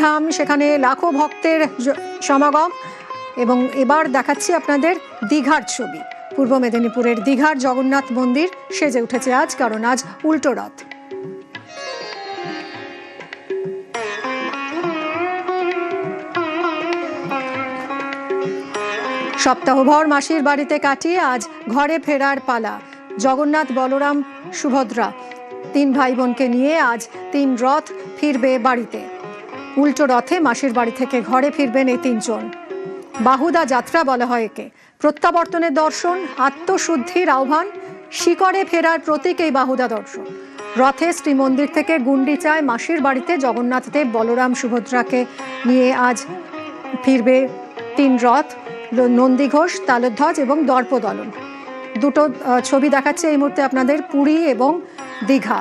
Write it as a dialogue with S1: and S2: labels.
S1: ধাম, সেখানে লাখো ভক্তের সমাগম। এবং এবার দেখাচ্ছি আপনাদের দীঘার ছবি। পূর্ব মেদিনীপুরের দীঘার জগন্নাথ মন্দির সেজে উঠেছে আজ, কারণ আজ উল্টো রথ। সপ্তাহভর মাসির বাড়িতে কাটিয়ে আজ ঘরে ফেরার পালা। জগন্নাথ, বলরাম, সুভদ্রা তিন ভাই বোনকে নিয়ে আজ তিন রথ ফিরবে বাড়িতে। উল্টো রথে মাসির বাড়ি থেকে ঘরে ফিরবেন এই তিনজন। বাহুদা যাত্রা বলা হয় একে। প্রত্যাবর্তনের দর্শন, আত্মশুদ্ধির আহ্বান, শিকড়ে ফেরার প্রতীক এই বাহুদা দর্শন। রথে শ্রীমন্দির থেকে গুন্ডিচায় মাসির বাড়িতে জগন্নাথ দেব, বলরাম, সুভদ্রাকে নিয়ে আজ ফিরবে তিন রথ। নন্দীঘোষ, তালধ্বজ এবং দর্পদলন, দুটো ছবি দেখাচ্ছে এই মুহূর্তে আপনাদের পুরী এবং দীঘা।